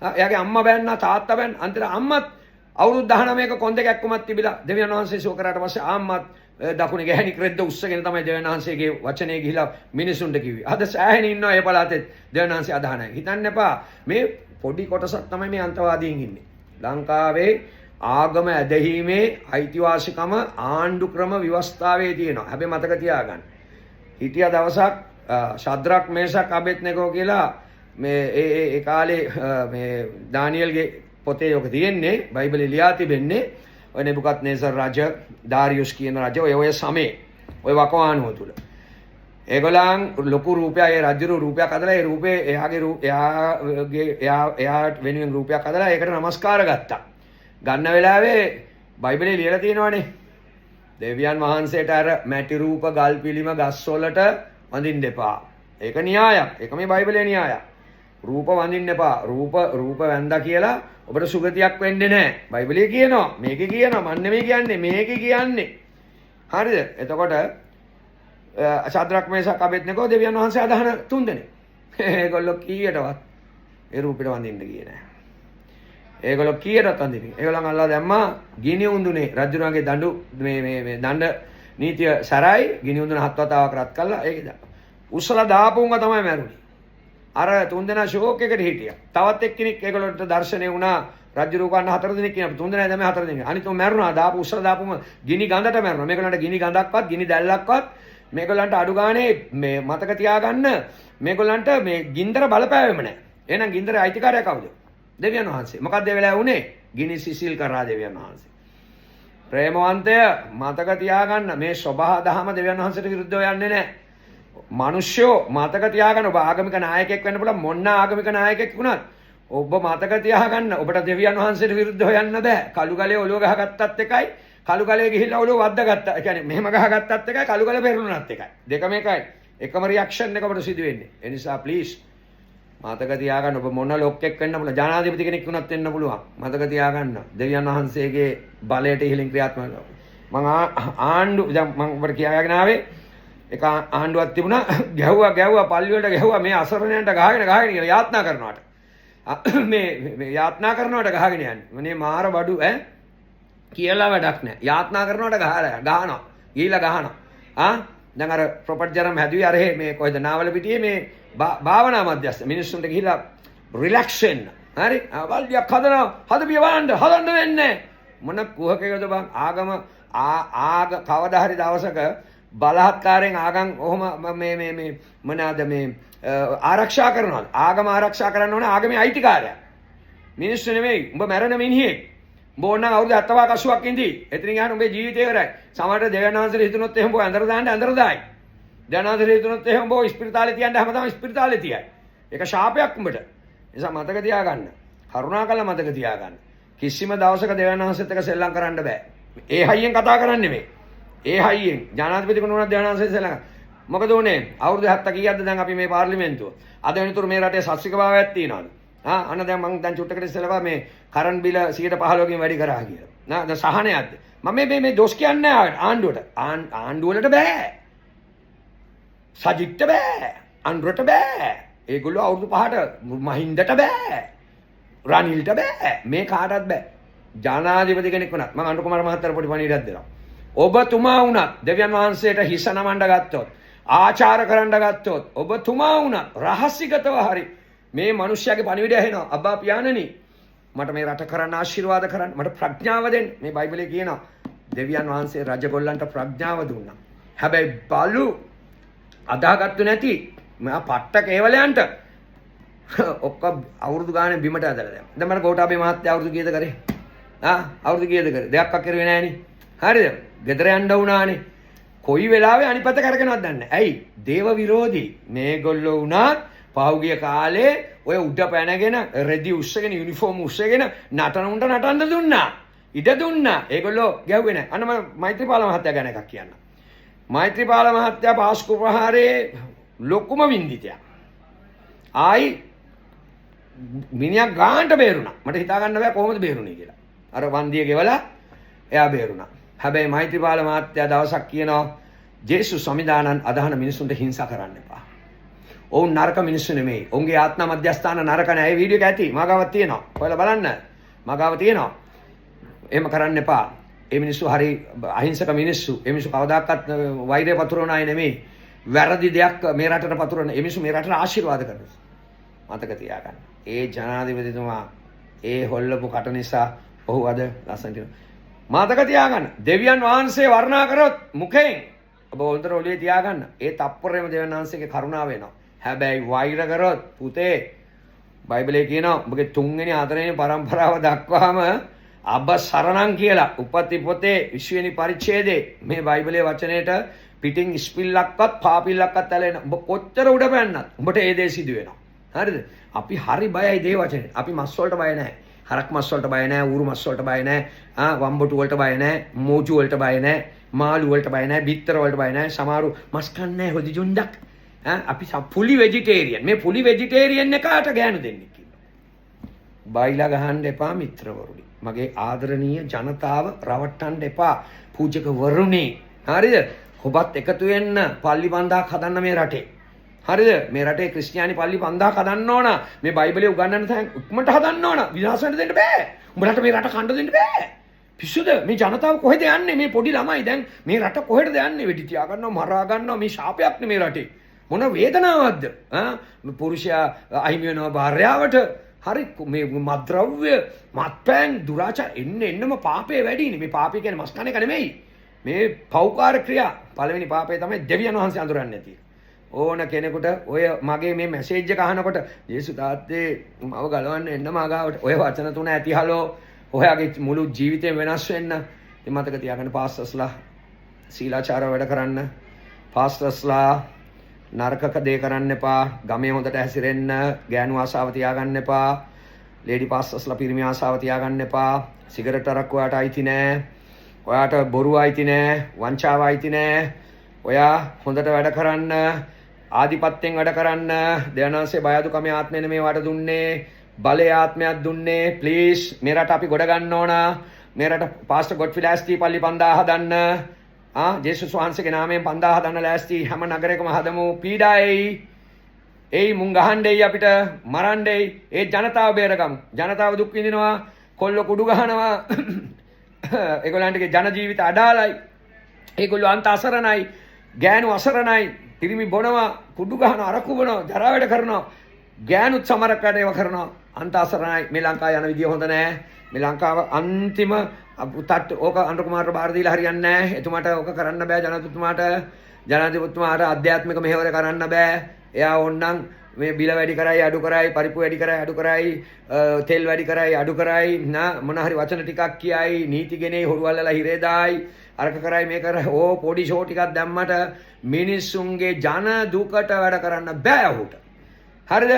එයාගේ අම්මා බෑන්නා, තාත්තා බෑන්. අන්තිර අම්මත් අවුරුදු 19ක කොන් දෙක එක්කමත් තිබිලා දෙවියන් වහන්සේ ශෝක කරාට පස්සේ ආම්මත් දකුණේ ගැහණික් රෙද්ද උස්සගෙන තමයි දෙවියන් වහන්සේගේ වචනේ ගිහිලා මිනිසුන්ට කිව්වේ. අද සෑහෙන ඉන්නවා ඒ පළාතේ දෙවියන් වහන්සේ අදහනයි. හිතන්න එපා මේ පොඩි කොටසක් තමයි මේ අන්තවාදීන් ඉන්නේ. ලංකාවේ ආගම ඇදහිීමේ අයිතිවාසිකම ආණ්ඩු ක්‍රම ව්‍යවස්ථාවේ තියෙනවා. හැබැයි මතක තියාගන්න. හිටිය දවසක් ශද්‍රක් මේසක් අබෙත්නකෝ කියලා මේ ඒ කාලේ මේ දානියල්ගේ පොතේ යොක තියෙන්නේ බයිබලේ ලියා තිබෙන්නේ ඔය නෙබුකත්නේසර් රජ දාරියුස් කියන රජ ඔය සමේ ඔය වකවානුව තුල ඒගොල්ලන් ලොකු රූපයක් ඒ රජු රූපයක් හදලා ඒ රූපේ එයා වෙනුවෙන් රූපයක් හදලා ඒකට නමස්කාර ගත්තා. ගන්න වෙලාවේ බයිබලේ ලියලා තියෙනවානේ දෙවියන් වහන්සේට අර මැටි රූප ගල් පිළිම ගස් වලට වඳින්න එපා. ඒක න්‍යායක්. ඒක මේ බයිබලේ න්‍යායක්. රූප වඳින්න එපා. රූප වැන්දා කියලා ඔබට සුගතියක් වෙන්නේ නැහැ. බයිබලයේ කියනවා. මේකේ කියනවා. මන් නෙමෙයි කියන්නේ. මේකේ කියන්නේ. හරිද? එතකොට ශාද්‍රක් මේසක් අබෙද්නෙගෝ දෙවියන් වහන්සේ අදහන තුන්දෙනෙක්. ඒගොල්ලෝ කීයටවත් ඒ රූපෙට වඳින්න ගියේ නැහැ. ඒගොල්ලෝ කීයටවත් වඳින්නේ. ඒගොල්ලන් අල්ලලා දැම්මා ගිනි උඳුනේ රජුණන්ගේ දඬු මේ දණ්ඩ නීතිය සරයි ගිනි උඳුන 7 වතාවක් රත් කළා. ඒක උස්සලා දාපුවම තමයි මැරුණේ. අර තුන්දෙනා ෂෝක් එකට හිටියා. තවත් එක්කෙනෙක් ඒගොල්ලන්ට දර්ශනය වුණා රජු කන්න 4 දිනක් කියන තුන්දෙනා දැම්මේ 4 දිනක්. අනිත් උන් මැරුණා දාපු උස්සලා දාපුවම ගිනි ගඳට මැරුණා. මේගොල්ලන්ට ගිනි ගඳක්වත් ගිනි දැල්ලක්වත් මේගොල්ලන්ට අඩු ගානේ මේ මතක තියාගන්න මේගොල්ලන්ට මේ ගින්දර බලපෑවෙම නැහැ. එහෙනම් ගින්දරේ අයිතිකාරයා කවුද? දෙවියන් වහන්සේ. මොකක්ද ඒ වෙලාවේ උනේ? ගිනි සිසිල් කරා දෙවියන් වහන්සේ. ප්‍රේමවන්තය මතක තියාගන්න මේ සබහා දහම දෙවියන් වහන්සේට විරුද්ධව යන්නේ නැහැ. මිනිස්සුયો මතක තියාගන්න ඔබ ආගමික නායකයෙක් වෙන්න පුළුවන් මොන ආගමික නායකයෙක් වුණත් ඔබ මතක තියාගන්න ඔබට දෙවියන් වහන්සේට විරුද්ධව යන්න බෑ. කළු ගලේ ඔලුව ගහගත්තත් එකයි කළු ගලේ ගිහිල්ලා ඔලුව වද්දාගත්තා. ඒ කියන්නේ මෙහෙම ගහගත්තත් එකයි කළු ගල පෙරළුණත් එකයි. දෙකම එකයි. එකම රියැක්ෂන් එක ඔබට සිදු වෙන්නේ. ඒ නිසා ප්ලීස් මතක තියාගන්න ඔබ මොන ලොක්ෙක් වෙන්න පුළුවන් ජනාධිපති කෙනෙක් වුණත් වෙන්න පුළුවන්. මතක තියාගන්න දෙවියන් වහන්සේගේ බලයට ඉහළින් ක්‍රියාත්මක මම ආණ්ඩු දැන් මම ඔබට කියාගෙන ආවේ එක ආණ්ඩුවක් තිබුණා ගැහුවා පල්ලි වලට ගැහුවා මේ අසරණයන්ට ගහගෙන කියලා යාත්නා කරනවාට මේ යාත්නා කරනවාට ගහගෙන යන්නේ මේ මාර බඩු කියලා වැඩක් නැහැ යාත්නා කරනවාට ගහනවා ගිහිලා ගහනවා දැන් අර ප්‍රොපර්ටි ජරම් හැදුවේ අර මේ කොයිද නාවල පිටියේ මේ භාවනා මධ්‍යස්ථ මිනිස්සුන්ට ගිහිලා රිලැක්ස් වෙන්න හරි වල්දියක් හදපිය හදන්න වෙන්නේ මොන කුහකයද බං ආගම කවදා හරි දවසක බලහත්කාරයෙන් ආගම් ඔහොම මේ මොනවාද මේ ආරක්ෂා කරනවා ආගම ආරක්ෂා කරන්න ඕනේ ආගමේ අයිතිකාරයා මිනිස්සු නෙමෙයි උඹ මැරෙන මිනිහෙක් උඹ ඕනනම් අවුරුදු 70 80ක් ඉඳී එතනින් යහන උඹේ ජීවිතේ ඉවරයි සමහරට දෙවියන් වහන්සේට හිතුනොත් එහෙම බෝ ඇඳර දායි දෙවියන් හිතුනොත් එහෙම බෝ ස්පිරිතාලේ තියන්න හැමදාම ස්පිරිතාලේ තියයි ඒක ශාපයක් උඹට නිසා මතක තියාගන්න කරුණාකරලා මතක තියාගන්න කිසිම දවසක දෙවියන් වහන්සේත් එක්ක සෙල්ලම් කරන්න බෑ ඒ හයියෙන් කතා කරන්නේ නෙමෙයි ඒ හයියෙන් ජනාධිපති කෙනෙකුට දෙවියන් වහන්සේ සෙල්ලම් මොකද උනේ අවුරුදු 70 කීයක්ද දැන් අපි මේ පාර්ලිමේන්තුව අද වෙනතුරු මේ රටේ සස්තිකභාවයක් තියෙනවද අන්න දැන් මම දැන් චුට්ටකට ඉස්සෙල්ලා මේ කරන්ට් බිල 115කින් වැඩි කරා කියලා දැන් සහනයක්ද මම මේ දොස් කියන්නේ ආණ්ඩුවට බෑ සජිත්ට බෑ අන්රට බෑ ඒගොල්ලෝ අවුරුදු 5ට මහින්දට බෑ රනිල්ට බෑ මේ කාටවත් බෑ ජනාධිපති කෙනෙක් වුණත් මම අනුර කුමාර මහත්තයාට පොඩි පණිවිඩයක් දෙනවා ඔබතුමා වුණත් දෙවියන් වහන්සේට හිස නමන්න ගත්තොත් ආචාර කරන්න ගත්තොත් ඔබතුමා වුණත් රහසිගතව හරි මේ මිනිස්යාගේ පණිවිඩය ඇහෙනවා අබ්බා පියාණනි මට මේ රට කරන්න ආශිර්වාද කරන්න මට ප්‍රඥාව දෙන්න මේ බයිබලයේ කියනවා දෙවියන් වහන්සේ රජගොල්ලන්ට ප්‍රඥාව දුන්නා හැබැයි බලු අදාගත්තු නැති මා පට්ට කේවලයන්ට ඔක්කොම අවුරුදු ගානේ බිමට ඇදලා දැම්මා. දැන් මම ගෝඨාභය මහත්තයා අවුරුදු කීයද කරේ? අවුරුදු කීයද කරේ? දෙයක් කරුවේ නෑනේ. හරිද? ගෙදර යන්න වුණානේ. කොයි වෙලාවෙ අනිපත කරගෙනවත් දන්නේ නැහැ. ඇයි? දේව විරෝධී. මේගොල්ලෝ උනාත් පහුගිය කාලේ ඔය උඩ පැනගෙන රෙදි උස්සගෙන යුනිෆෝම් උස්සගෙන නටනුන්ට නටන්න දුන්නා. ඉඩ දුන්නා. ඒගොල්ලෝ ගැව්වේ නැහැ. අන්න මම මෛත්‍රීපාල මහත්තයා ගැන එකක් කියන්න. මෛත්‍රීපාල මහත්තයා පාස්කු ප්‍රහාරයේ ලොකුම වින්දිතයක්. ආයි මිනිහා ගානට බේරුණා. මට හිතා ගන්න බෑ කොහොමද බේරුණේ කියලා. අර වන්දිය ගෙවලා එයා බේරුණා. හැබැයි මෛත්‍රීපාල මහත්තයා දවසක් කියනවා ජේසුස් සමිදානන් අදහන මිනිසුන්ට හිංසා කරන්න එපා. ඔවුන් නරක මිනිස්සු නෙමෙයි. ඔවුන්ගේ ආත්ම මධ්‍යස්ථාන නරක නෑ. ඒ වීඩියෝ එක ඇති. මගාව තියෙනවා. ඔයාලා බලන්න. මගාව තියෙනවා. එහෙම කරන්න එපා. ඒ මිනිස්සු හරි අහිංසක මිනිස්සු. ඒ මිනිස්සු කවදාකවත් වෛරය පතුරවන අය නෙමෙයි. වැරදි දෙයක් මේ රටට පතුරවන. ඒ මිනිස්සු මේ රටට ආශිර්වාද කරනවා. මතක තියාගන්න. ඒ ජනාධිපතිතුමා ඒ හොල්ලපු කට නිසා ඔහු අද ලස්සනට මතක තියාගන්න. දෙවියන් වහන්සේ වර්ණනා කරොත් මුඛයෙන් ඔබ හොඳට ඔළුවේ තියාගන්න. ඒ තප්පරේම දෙවියන් වහන්සේගේ කරුණාව වෙනවා. හැබැයි වෛර කරොත් පුතේ බයිබලයේ කියනවා ඔබගේ තුන්වෙනි හතරවෙනි පරම්පරාව දක්වාම අබ සරණං කියලා උපති පොතේ 20 වෙනි පරිච්ඡේදයේ මේ බයිබලයේ වචනේට පිටින් ස්පිල්ලක්වත් පාපිල්ලක්වත් ඇලෙන ඔබ කොච්චර උඩ පැන්නත් උඹට ඒ දේ සිදු වෙනවා. හරිද? අපි හරි බයයි දේ වචනේ. අපි මස් වලට බය නැහැ. හරක් මස් වලට බය නැහැ, ඌරු මස් වලට බය නැහැ, වම්බටු වලට බය නැහැ, මෝජු වලට බය නැහැ, මාළු වලට බය නැහැ, බිත්තර වලට බය නැහැ. සමහරු මස් කන්නේ නැහැ හොදි ජුණ්ඩක්. අපි ෆුලි වෙජිටේරියන්. මේ ෆුලි වෙජිටේරියන් එකට ගෑනු දෙන්නෙක් ඉන්නවා. බයිලා ගහන්න එපා මිත්‍රවරුනි. මගේ ආදරණීය ජනතාව රවට්ටන්න එපා පූජක වරුනි. හරිද? ඔබත් එකතු වෙන්න පල්ලි 5000ක් හදන්න මේ රටේ. හරිද? මේ රටේ ක්‍රිස්තියානි පල්ලි 5000ක් හදන්න ඕන. මේ බයිබලයේ උගන්වන්න තැන් ඉක්මනට හදන්න ඕන. විනාශ වෙන්න දෙන්න බෑ. උඹලට මේ රට කණ්ඩ දෙන්න බෑ. පිස්සුද? මේ ජනතාව කොහෙද යන්නේ? මේ පොඩි ළමයි දැන් මේ රට කොහෙද යන්නේ? වෙඩි තියා ගන්නවා, මරා ගන්නවා. මේ ශාපයක් නේ මේ රටේ. මොන වේදනාවක්ද? පුරුෂයා අහිමි වෙනවා භාර්යාවට. හරි මේ මත්ද්‍රව්‍ය, මත්පැන්, දුරාචාර එන්නම පාපේ වැඩිනේ. මේ පාපේ කියන්නේ මස් කන එක නෙමෙයි. මේ පෞකාර ක්‍රියා. පළවෙනි පාපය තමයි දෙවියන් වහන්සේ අඳුරන්නේ නැති. ඕන කෙනෙකුට ඔය මගේ මේ මැසේජ් එක අහනකොට ජේසු තාත්තේ මව ගලවන්න එන්න මගාවට ඔය වචන තුන ඇති හලෝ ඔයාගේ මුළු ජීවිතේ වෙනස් වෙන්න. ඉතින් මතක තියාගන්න පාස්ටර්ස්ලා සීලාචාර වැඩ කරන්න, පාස්ටර්ස්ලා නරකක දේ කරන්න එපා, ගමේ හොඳට හැසිරෙන්න, ගෑනු ආසාව තියාගන්න එපා, ලේඩි පාස්ටර්ස්ලා පිරිමි ආසාව තියාගන්න එපා, සිගරට් අරක් ඔයාට අයිති නෑ, ඔයාට බොරුව අයිති නෑ, වංචාව අයිති නෑ, ඔයා හොඳට වැඩ කරන්න, ආධිපත්‍යයෙන් වැඩ කරන්න. දෙවනාංශේ බය අඩුකමේ ආත්මෙන මේවට දුන්නේ, බලේ ආත්මයක් දුන්නේ. ප්ලීස් මේ රට අපි ගොඩ ගන්න ඕන. මේ රට පාස්ටර් ගොඩ්ෆ්‍රී ලෑස්ති පල්ලි 5000 හදන්න. ජේසුස් වහන්සේගේ නාමයෙන් 5000 හදන්න ලෑස්ති. හැම නගරයකම හදමු. පීඩායි එයි මුං ගහන්නේ අපිට මරන්නේ. ඒ ජනතාව බේරගමු. ජනතාව දුක් විඳිනවා, කොල්ල කුඩු ගහනවා. ඒගොල්ලන්ටගේ ජන ජීවිත අඩාලයි. ඒගොල්ලෝ අන්ත අසරණයි, ගෑනු අසරණයි, පිරිමි බොනවා, කුඩු ගහනවා, අරකු බොනවා, ජරා වැඩ කරනවා, ගෑනුත් සමරක් වැඩ ඒවා කරනවා. අන්ත අසරණයි. මේ ලංකාව යන විදිය හොඳ නෑ. මේ ලංකාව අන්තිම තට්ට ඕක අනුර කුමාරට බාර දීලා හරියන්නේ නෑ. එතුමාට ඕක කරන්න බෑ. ජනාධිපතිතුමාට ආධ්‍යාත්මික මෙහෙවර කරන්න බෑ. එයා ඕන්නම් මේ බිල වැඩි කරයි අඩු කරයි, පරිප්පු වැඩි කරයි අඩු කරයි, තෙල් වැඩි කරයි අඩු කරයි, මොන හරි වචන ටිකක් කියයි, නීති ගෙනේ හොරුවල්ලලා හිරේ දායි, අරක කරයි මේ කරයි. ඕ පොඩි ෂෝ ටිකක් දැම්මට මිනිස්සුන්ගේ ජන දුකට වැඩ කරන්න බෑ ඔහුට. හරිද?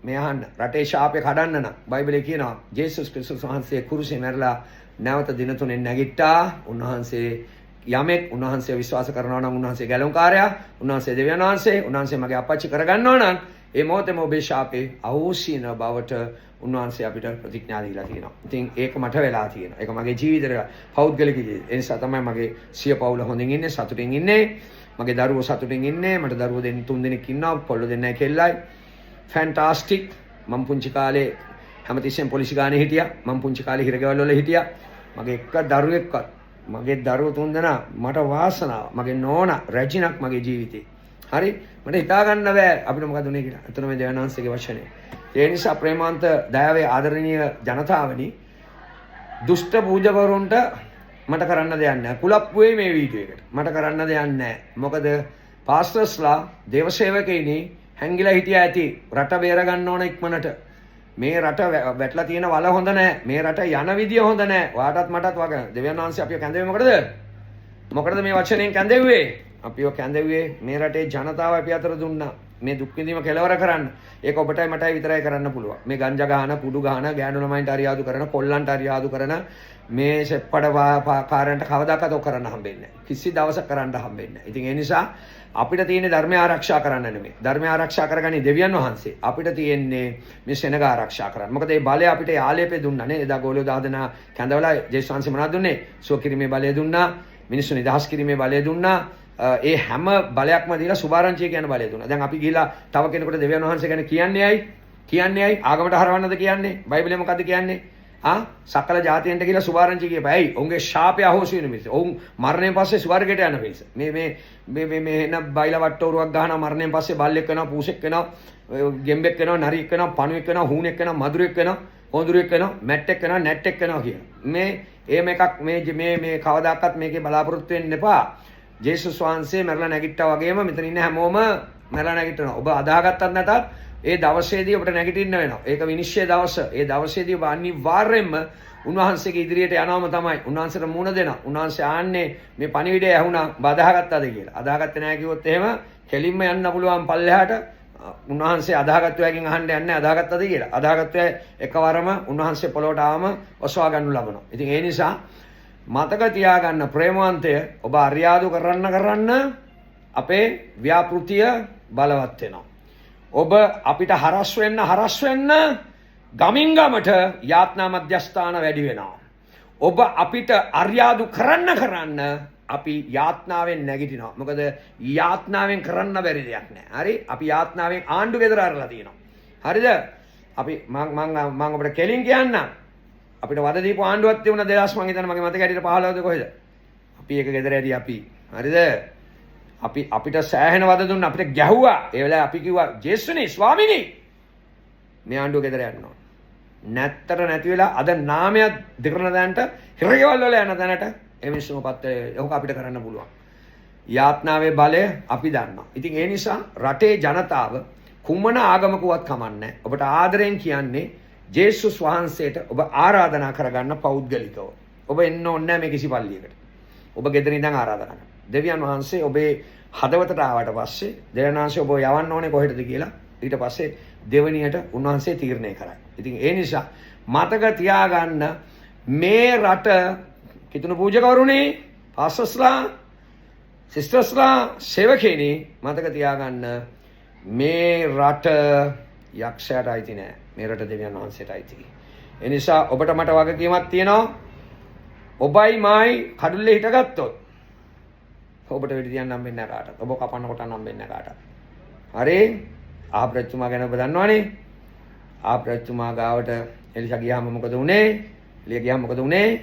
මේ අහන්න. රටේ ශාපේ කඩන්න නම් බයිබලයේ කියනවා ජේසුස් ක්‍රිස්තුස් වහන්සේ කුරුසේ මැරලා නැවත දින 3 නැගිට්ටා. උන්වහන්සේ යමෙක් උන්වහන්සේ විශ්වාස කරනවා නම් උන්වහන්සේ ගැලුම්කාරයා, උන්වහන්සේ දෙවියන් වහන්සේ, උන්වහන්සේ මගේ අපච්චි කරගන්නවා නම් ඒ මොහොතේම ඔබේ ශාපේ අවශ්‍යන බවට උන්වහන්සේ අපිට ප්‍රතිඥා දීලා තියෙනවා. ඉතින් ඒක මට වෙලා තියෙනවා. ඒක මගේ ජීවිතේ පෞද්ගලික ජීවිතේ. ඒ නිසා තමයි මගේ සිය පවුල හොඳින් ඉන්නේ, සතුටින් ඉන්නේ. මගේ දරුවෝ සතුටින් ඉන්නේ. මට දරුවෝ දෙන්න 3 දෙනෙක් ඉන්නවා. පොල්ලෝ දෙන්නයි කෙල්ලයි. ෆැන්ටාස්ටික්. මම පුංචි කාලේ හැමතිස්සෙම පොලිසි ගානේ හිටියා. මම පුංචි කාලේ හිරගෙවල් වල හිටියා. මගේ එක දරුවෙක්වත්, මගේ දරුවෝ 3 දෙනා මට වාසනාව. මගේ නෝනා රැජිනක් මගේ ජීවිතේ. හරි? මට හිතා ගන්න බෑ අපිට මොකද උනේ කියලා. එතන මේ දේවනාංශගේ වචනේ. ඒ නිසා ප්‍රේමාන්ත දයාවේ ආදරණීය ජනතාවනි, දුෂ්ට පූජකවරුන්ට මට කරන්න දෙයක් නැහැ. කුලප්පුවේ මේ වීඩියෝ එකට මට කරන්න දෙයක් නැහැ. මොකද පාස්ටර්ස්ලා දේවසේවකයිනි හැංගිලා හිටියා ඇති රට බේර ගන්න ඕන ඉක්මනට. මේ රට වැටලා තියෙන වල හොඳ නැහැ. මේ රට යන විදිය හොඳ නැහැ. ඔයාටත් මටත් වගේ දෙවියන් වහන්සේ අපිව කැඳෙන්නේ මොකටද? මොකටද මේ වචනෙන් කැඳෙව්වේ? අපිව කැඳෙව්වේ මේ රටේ ජනතාව අපි අතර දුන්නා. මේ දුක් විඳීම කෙලවර කරන්න. ඒක ඔබටයි මටයි විතරයි කරන්න පුළුවන්. මේ ගංජා ගහන, කුඩු ගහන, ගෑනු ළමයින්ට අරියාදු කරන, කොල්ලන්ට අරියාදු කරන මේ සෙප්පඩ කාරයන්ට කවදාකවත් ඔක් කරන්න හම්බෙන්නේ නැහැ. කිසි දවසක් කරන්න හම්බෙන්නේ නැහැ. ඉතින් ඒ නිසා අපිට තියෙන්නේ ධර්මය ආරක්ෂා කරන්න නෙමෙයි. ධර්මය ආරක්ෂා කරගන්නේ දෙවියන් වහන්සේ. අපිට තියෙන්නේ මේ සෙනග ආරක්ෂා කරන්න. මොකද මේ බලය අපිට ආලේපේ දුන්නා නේ. එදා ගෝලියෝ 10 දෙනා කැඳවලා ජේසුස් වහන්සේ මොනවද දුන්නේ? සුව කිරීමේ බලය දුන්නා. මිනිස්සු නිදහස් කිරීමේ බලය දුන්නා. ඒ හැම බලයක්ම දීලා සුභාරංචිය කියන බලය දුන්නා. දැන් අපි ගිහිලා තව කෙනෙකුට දෙවියන් වහන්සේ ගැන කියන්නේ ඇයි? ආගමට හරවන්නද කියන්නේ? බයිබලයේ මොකද්ද කියන්නේ? සකල ජාතියන්ට කියලා සුභාරංචි කියපයි. ඇයි? ඔවුන්ගේ ශාපය අහෝසි වෙන මිනිස්සු. ඔවුන් මරණයෙන් පස්සේ ස්වර්ගයට යන මිනිස්සු. මේ එන බයිලා වට්ටෝරුවක් ගහනවා, මරණයෙන් පස්සේ බල්ලෙක් වෙනවා, පූසෙක් වෙනවා, ගෙම්බෙක් වෙනවා, නරියෙක් වෙනවා, පණුවෙක් වෙනවා, හූනෙක් වෙනවා, මදුරුවෙක් වෙනවා, හොඳුරුවෙක් වෙනවා, මැට්ටෙක් වෙනවා, නැට්ටෙක් වෙනවා කියලා. එහෙම එකක් මේ කවදාකවත් මේකේ බලාපොරොත්තු වෙන්න එපා. ජේසුස් වහන්සේ මරලා නැගිට්ටා වගේම මෙතන ඉන්න හැමෝම මරලා නැගිටිනවා. ඔබ අදාගත්තත් නැතත් ඒ දවසේදී ඔබට නැගිටින්න වෙනවා. ඒක විනිශ්චය දවස. ඒ දවසේදී ඔබ අනිවාර්යයෙන්ම උන්වහන්සේගේ ඉදිරියට යනවම තමයි. උන්වහන්සේට මුණ දෙනවා. උන්වහන්සේ ආන්නේ මේ පණිවිඩය ඇහුණා බදාගත්තද කියලා. අදාගත්තේ නැහැ කිව්වොත් එහෙම කෙලින්ම යන්න පුළුවන් පල්ලෙහාට. උන්වහන්සේ අදාගත්තු අයගෙන් අහන්න යන්නේ අදාගත්තද කියලා. අදාගත්තු අය එකවරම උන්වහන්සේ පොළොවට ආවම ඔසවා ගන්නු ලබනවා. ඉතින් ඒ නිසා මතක තියාගන්න ප්‍රේමවන්තය, ඔබ අරියාදු කරන්න අපේ ව්‍යාපෘතිය බලවත් වෙනවා. ඔබ අපිට හරස් වෙන්න ගමින් ගමට යාත්නා මධ්‍යස්ථාන වැඩි වෙනවා. ඔබ අපිට අරියාදු කරන්න අපි යාත්නාවෙන් නැගිටිනවා. මොකද යාත්නාවෙන් කරන්න බැරි දෙයක් නැහැ. හරි? අපි යාත්නාවෙන් ආණ්ඩු ගෙදර අරලා තියෙනවා. හරිද? අපි මම ඔබට කෙලින් කියන්නම්. අපිට වද දීපු ආණ්ඩුවක් තිබුණා 2000 මං හිතන්නේ මගේ මතක හැටියට 15ද කොහෙද? අපි ඒක ගෙදර ඇරි අපි. හරිද? අපිට සෑහෙන වද දුන්නා. අපිට ගැහුවා. ඒ වෙලාවේ අපි කිව්වා ජේසුනේ ස්වාමිනේ මේ ආණ්ඩුව ගෙදර යන්න ඕන. නැත්තර නැති වෙලා අද නාමයක් දෙකරන දැනට හිරගෙවල් වල යන දැනට ඒ මිනිස්සුම පත් වෙලා ඕක අපිට කරන්න පුළුවන්. යාත්නාවේ බලය අපි දන්නවා. ඉතින් ඒ නිසා රටේ ජනතාව කුමන ආගමකවත් කමන්නේ ඔබට ආදරෙන් කියන්නේ ජේසුස් වහන්සේට ඔබ ආරාධනා කරගන්න පෞද්ගලිකව. ඔබ එන්න ඕනේ නැහැ මේ කිසි පල්ලියකට. ඔබ ගෙදර ඉඳන් ආරාධනා කරන්න. දෙවියන් වහන්සේ ඔබේ හදවතට ආවට පස්සේ දෙවියන් වහන්සේ ඔබ යවන්න ඕනේ කොහෙටද කියලා ඊට පස්සේ දෙවණියට උන්වහන්සේ තීරණය කරයි. ඉතින් ඒ නිසා මතක තියාගන්න මේ රට කිතුණු පූජකවරුනි, පාස්ටර්ස්ලා, සිස්ටර්ස්ලා, සේවකයනි මතක තියාගන්න මේ රට යක්ෂයාට අයිති නෑ. මේ රට දෙවියන් වහන්සේට අයිති. ඒ නිසා ඔබට මට වගකීමක් තියෙනවා. ඔබයි මායි කඩුල්ලේ හිටගත්තොත් ඔබට වෙඩි තියන්න හම්බෙන්නේ නැහැ කාටවත්. ඔබ කපන්න කොටන්න හම්බෙන්නේ නැහැ කාටවත්. හරි? ආප්‍රච්චුමා ගැන ඔබ දන්නවනේ. ආප්‍රච්චුමා ගාවට එලිසා ගියාම මොකද වුනේ? එලියා ගියාම මොකද වුනේ?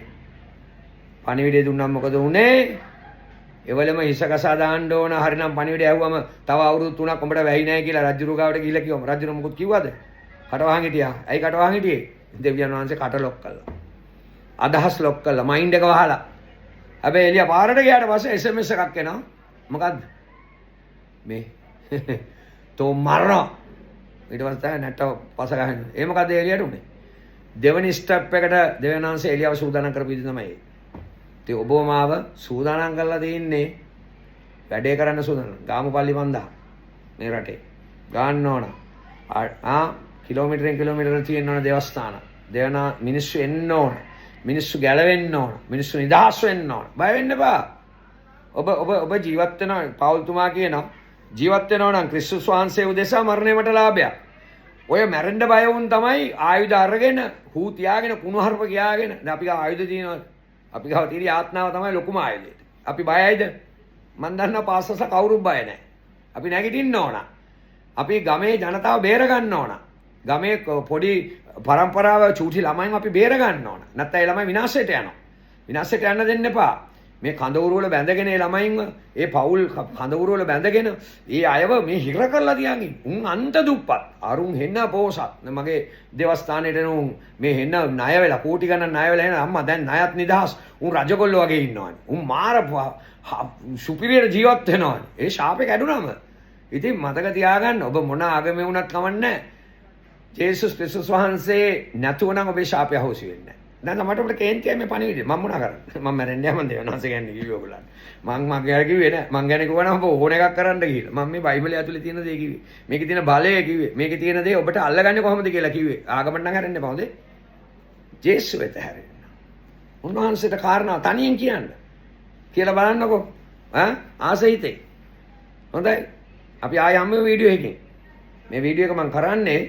පණිවිඩය දුන්නාම මොකද වුනේ? එවලම හිස කසා දාන්න ඕන. හරිනම් පණිවිඩය ඇහුවම තව අවුරුදු 3ක් උඹට වැහි නැහැ කියලා රජුරු ගාවට ගිහිල්ලා කිව්වම රජුරු මොකද කිව්වද? කටවහන් හිටියා. ඇයි කටවහන් හිටියේ? දෙවියන් වහන්සේ කට ලොක් කළා. අදහස් ලොක් කළා. මයින්ඩ් එක වහලා. හැබැයි එළිය පාරට ගියාට පස්සේ SMS එකක් එනවා. මොකද්ද? මේ තෝ මරනවා. ඊට පස්සේ තමයි නැට්ට පස ගහන්නේ. ඒ මොකද්ද එළියට උනේ? දෙවෙනි ස්ටෙප් එකට දෙවියන් වහන්සේ එළියව සූදානම් කරපු විදිහ තමයි. ඉතින් ඔබ මාව සූදානම් කරලා තින්නේ වැඩේ කරන්න සූදානම්. ගාමුපල්ලි 5000 මේ රටේ ගන්න ඕන. කිලෝමීටරෙන් කිලෝමීටර තියෙන ඕන දේවස්ථාන. දෙවනා මිනිස්සු එන්න ඕන. මිනිස්සු ගැලවෙන්න ඕන. මිනිස්සු නිදහස් වෙන්න ඕන. බය වෙන්න එපා. ඔබ ජීවත් වෙනවා. පෞල්තුමා කියනවා ජීවත් වෙනවා නම් ක්‍රිස්තුස් වහන්සේ උදෙසා මරණය මට ලාභයක්. ඔය මැරෙන්න බය වුන් තමයි ආයුධ අරගෙන හූ තියාගෙන කුණුහරුප කියාගෙන. දැන් අපි ගාව ආයුධ තියෙනවා. අපි ගාව තියෙන ආත්මාව තමයි ලොකුම ආයුධය. අපි බයයිද? මන් දන්නවා පාසස කවුරුත් බය නැහැ. අපි නැගිටින්න ඕන. අපි ගමේ ජනතාව බේර ගන්න ඕන. ගමේ පොඩි පරම්පරාව චූටි ළමයින් අපි බේර ගන්න ඕන. නැත්නම් ඒ ළමයි විනාශයට යනවා. විනාශයට යන්න දෙන්න එපා. මේ කඳවුරු වල බැඳගෙන ඒ ළමයින්ව ඒ පවුල් කඳවුරු වල බැඳගෙන ඒ අයව මේ හිර කරලා තියන් උන් අන්ත දුප්පත් අරුන් හෙන්න පෝසත් මගේ දේවස්ථානෙට උන් මේ හෙන්න ණය වෙලා කෝටි ගණන් ණය වෙලා එන අම්මා දැන් ණයත් නිදහස් උන් රජගොල්ලෝ වගේ ඉන්නවනේ උන් මාර සුපිරියර් ජීවත් වෙනවනේ ඒ ශාපේ කැඩුනම ඉතින් මතක තියාගන්න ඔබ මොන ආගමේ වුණත් කමන්නේ ජේසුස් ක්‍රිස්තුස් වහන්සේ නැතුව නම් ඔබේ ශාපය අහෝසි වෙන්නේ නැහැ. දැන් මට අපිට කේන්තියයි මේ පණිවිඩය. මම මොනා කරන්නේ? මම මැරෙන්නේ නැහැ මම දෙවනාසේ කියන්නේ කිව්වේ ඔයගොල්ලන්ට. මං ගැන කිව්වේ නෑ. මං ගැන කිව්වනම් ඔබ ඕන එකක් කරන්න කියලා. මම මේ බයිබලයේ ඇතුලේ තියෙන දේ කිව්වේ. මේකේ තියෙන බලය කිව්වේ. මේකේ තියෙන දේ ඔබට අල්ලගන්නේ කොහොමද කියලා කිව්වේ. ආගමෙන් නම් හැරෙන්න එපා හොඳේ. ජේසුස් වෙත හැරෙන්න. උන්වහන්සේට කාරණා තනියෙන් කියන්න. කියලා බලන්නකෝ. ආසහිතේ. හොඳයි. අපි ආයෙ හැම වීඩියෝ එකකින්. මේ වීඩියෝ එක මම කරන්නේ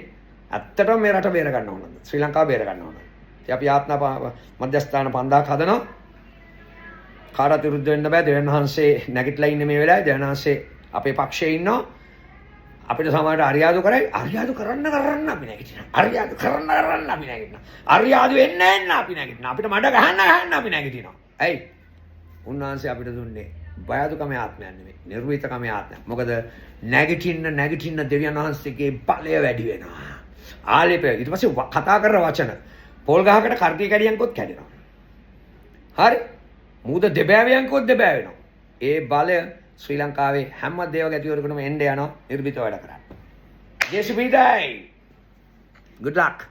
ඇත්තටම මේ රට බේර ගන්න ඕනද? ශ්‍රී ලංකාව බේර ගන්න ඕනද? ඉතින් අපි ආත්මා මධ්‍යස්ථාන 5000ක් හදනවා. කාටවත් විරුද්ධ වෙන්න බෑ. දෙවියන් වහන්සේ නැගිටලා ඉන්නේ මේ වෙලාවේ. දෙවියන් වහන්සේ අපේ පක්ෂයේ ඉන්නවා. අපිට සමහරට අරියාදු කරයි. අරියාදු කරන්න අපි නැගිටිනවා. අරියාදු කරන්න අපි නැගිටිනවා. අරියාදු එන්න අපි නැගිටිනවා. අපිට මඩ ගහන්න අපි නැගිටිනවා. ඇයි? උන්වහන්සේ අපිට දුන්නේ බයදුකමේ ආත්මයක් නෙමෙයි. නිර්විතකමේ ආත්මයක්. මොකද නැගිටින්න දෙවියන් වහන්සේගේ බලය වැඩි වෙනවා. ආලේපය ඊට පස්සේ කතා කරන වචන පොල් ගහකට කර්ටි කැඩියන්කොත් කැඩෙනවා. හරි? මූද දෙබෑවියන්කොත් දෙබෑවෙනවා. ඒ බලය ශ්‍රී ලංකාවේ හැම දේව ගැතිවරකටම එන්න යනවා නිර්භීත වැඩ කරන්න. ජේසු පිටයි. Good luck.